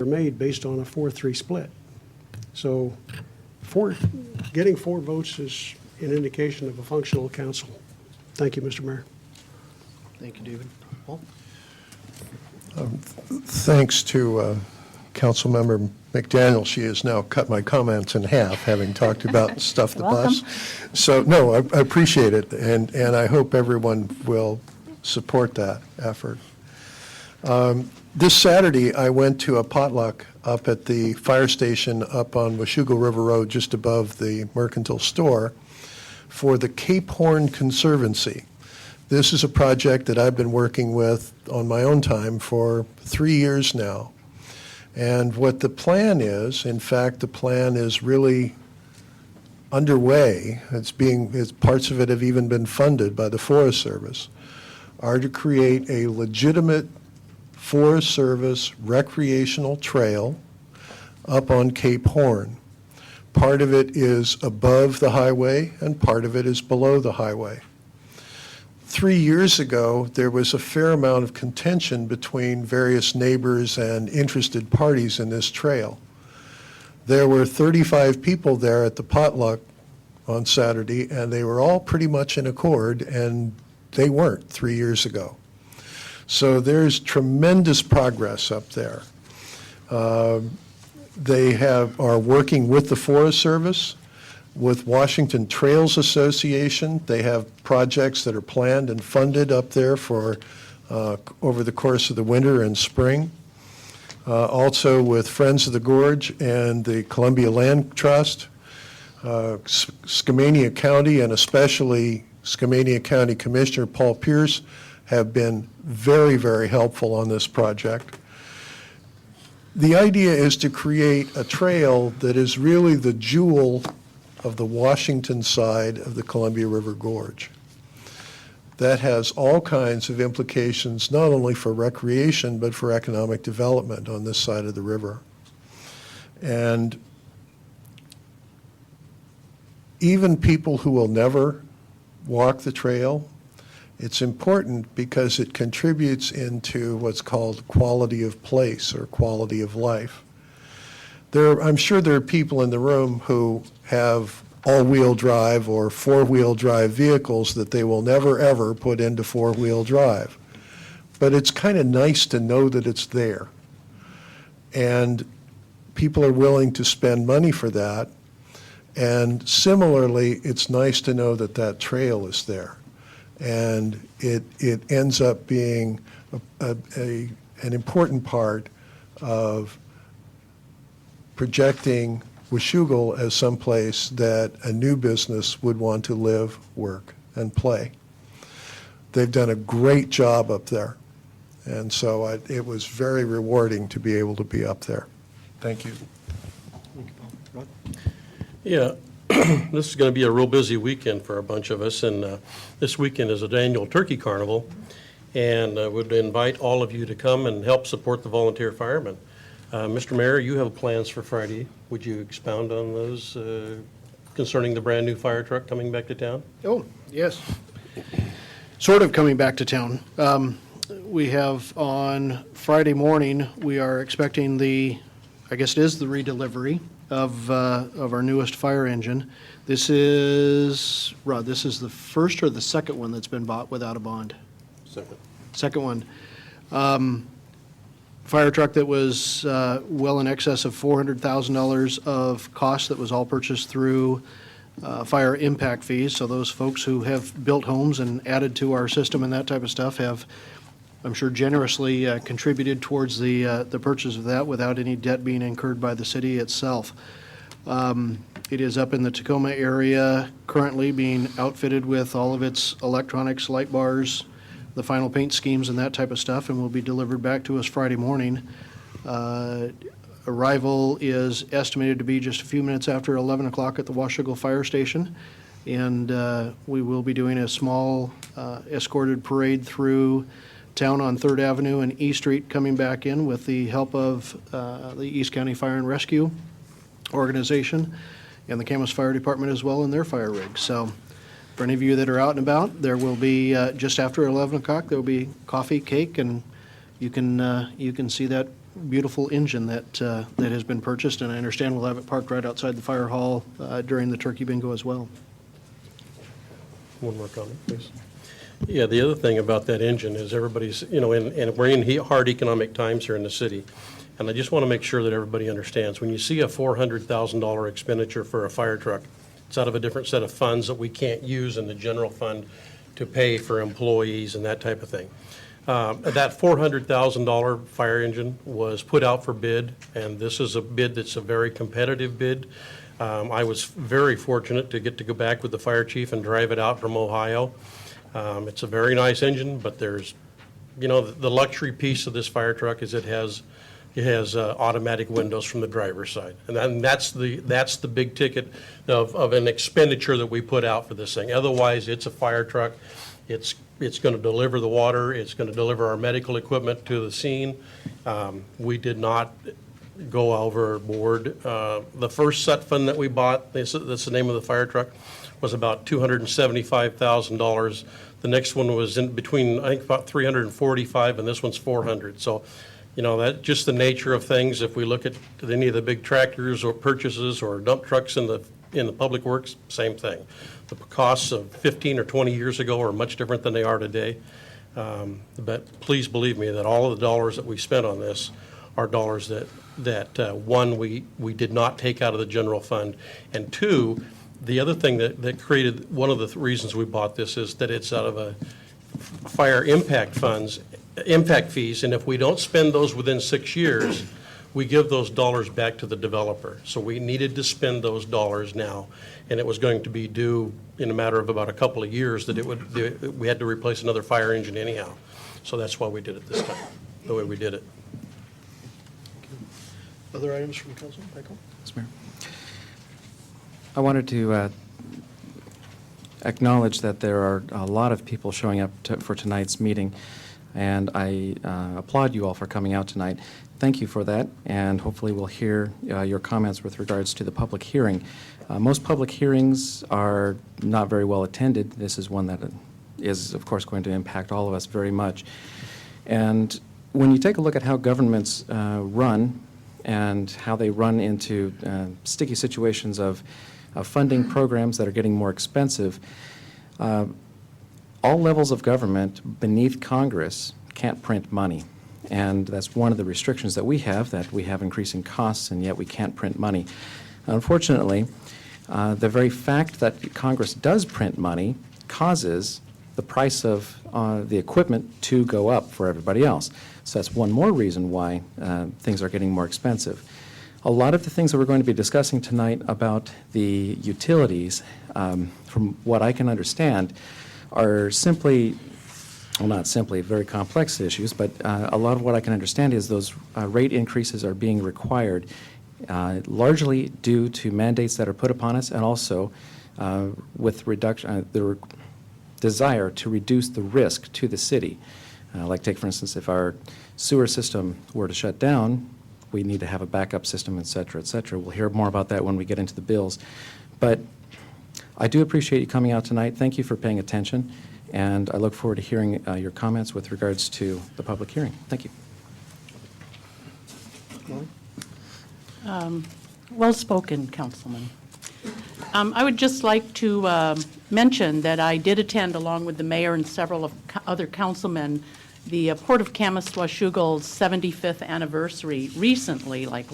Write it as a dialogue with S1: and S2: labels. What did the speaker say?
S1: were made based on a 4-3 split. So getting 4 votes is an indication of a functional council. Thank you, Mr. Mayor.
S2: Thank you, David. Paul?
S3: Thanks to Councilmember McDaniel. She has now cut my comments in half, having talked about stuff the bus. So, no, I appreciate it, and I hope everyone will support that effort. This Saturday, I went to a potluck up at the fire station up on Washougal River Road, just above the Mercantile Store, for the Cape Horn Conservancy. This is a project that I've been working with on my own time for 3 years now. And what the plan is, in fact, the plan is really underway. Parts of it have even been funded by the Forest Service, are to create a legitimate Forest Service recreational trail up on Cape Horn. Part of it is above the highway and part of it is below the highway. 3 years ago, there was a fair amount of contention between various neighbors and interested parties in this trail. There were 35 people there at the potluck on Saturday, and they were all pretty much in accord, and they weren't 3 years ago. So there's tremendous progress up there. They are working with the Forest Service, with Washington Trails Association. They have projects that are planned and funded up there for over the course of the winter and spring. Also with Friends of the Gorge and the Columbia Land Trust, Skamania County, and especially Skamania County Commissioner Paul Pierce have been very, very helpful on this project. The idea is to create a trail that is really the jewel of the Washington side of the Columbia River Gorge. That has all kinds of implications, not only for recreation, but for economic development on this side of the river. And even people who will never walk the trail, it's important because it contributes into what's called quality of place or quality of life. I'm sure there are people in the room who have all-wheel drive or four-wheel drive vehicles that they will never, ever put into four-wheel drive. But it's kind of nice to know that it's there. And people are willing to spend money for that. And similarly, it's nice to know that that trail is there. And it ends up being an important part of projecting Washougal as someplace that a new business would want to live, work, and play. They've done a great job up there. And so it was very rewarding to be able to be up there. Thank you.
S2: Thank you, Paul. Rod?
S4: Yeah, this is going to be a real busy weekend for a bunch of us, and this weekend is an annual turkey carnival, and I would invite all of you to come and help support the volunteer firemen. Mr. Mayor, you have plans for Friday. Would you expound on those concerning the brand-new fire truck coming back to town?
S2: Oh, yes. Sort of coming back to town. We have on Friday morning, we are expecting I guess it is the redelivery of our newest fire engine. This is, Rod, this is the first or the second one that's been bought without a bond? Second one. Fire truck that was well in excess of $400,000 of cost that was all purchased through fire impact fees. So those folks who have built homes and added to our system and that type of stuff have, I'm sure, generously contributed towards the purchase of that without any debt being incurred by the city itself. It is up in the Tacoma area currently being outfitted with all of its electronics, light bars, the final paint schemes and that type of stuff, and will be delivered back to us Friday morning. Arrival is estimated to be just a few minutes after 11 o'clock at the Washougal Fire Station, and we will be doing a small escorted parade through town on 3rd Avenue and E Street, coming back in with the help of the East County Fire and Rescue Organization and the Camas Fire Department as well in their fire rigs. So for any of you that are out and about, there will be, just after 11 o'clock, there will be coffee, cake, and you can see that beautiful engine that has been purchased, and I understand we'll have it parked right outside the fire hall during the turkey bingo as well.
S4: One more comment, please. Yeah, the other thing about that engine is everybody's, and we're in hard economic times here in the city. And I just want to make sure that everybody understands, when you see a $400,000 expenditure for a fire truck, it's out of a different set of funds that we can't use in the general fund to pay for employees and that type of thing. That $400,000 fire engine was put out for bid, and this is a bid that's a very competitive bid. I was very fortunate to get to go back with the fire chief and drive it out from Ohio. It's a very nice engine, but there's, the luxury piece of this fire truck is it has automatic windows from the driver's side. And that's the big ticket of an expenditure that we put out for this thing. Otherwise, it's a fire truck. It's going to deliver the water. It's going to deliver our medical equipment to the scene. We did not go overboard. The first set fund that we bought, that's the name of the fire truck, was about $275,000. The next one was in between, I think, about $345,000, and this one's $400,000. So, that's just the nature of things. If we look at any of the big tractors or purchases or dump trucks in the public works, same thing. The costs of 15 or 20 years ago are much different than they are today. But please believe me that all of the dollars that we spent on this are dollars that one, we did not take out of the general fund, and two, the other thing that created, one of the reasons we bought this is that it's out of a fire impact fees, and if we don't spend those within 6 years, we give those dollars back to the developer. So we needed to spend those dollars now, and it was going to be due in a matter of about a couple of years that we had to replace another fire engine anyhow. So that's why we did it this time, the way we did it.
S2: Other items from council? Michael?
S5: Yes, Mayor. I wanted to acknowledge that there are a lot of people showing up for tonight's meeting, and I applaud you all for coming out tonight. Thank you for that, and hopefully we'll hear your comments with regards to the public hearing. Most public hearings are not very well attended. This is one that is, of course, going to impact all of us very much. And when you take a look at how governments run and how they run into sticky situations of funding programs that are getting more expensive, all levels of government beneath Congress can't print money. And that's one of the restrictions that we have increasing costs, and yet we can't print money. Unfortunately, the very fact that Congress does print money causes the price of the equipment to go up for everybody else. So that's one more reason why things are getting more expensive. A lot of the things that we're going to be discussing tonight about the utilities, from what I can understand, are simply, well, not simply, very complex issues, but a lot of what I can understand is those rate increases are being required largely due to mandates that are put upon us, and also with reduction, the desire to reduce the risk to the city. Like take, for instance, if our sewer system were to shut down, we need to have a backup system, et cetera, et cetera. We'll hear more about that when we get into the bills. But I do appreciate you coming out tonight. Thank you for paying attention, and I look forward to hearing your comments with regards to the public hearing. Thank you.
S6: Well spoken, Councilman. I would just like to mention that I did attend, along with the mayor and several of other councilmen, the Port of Kaminista-Washougal's 75th anniversary recently, like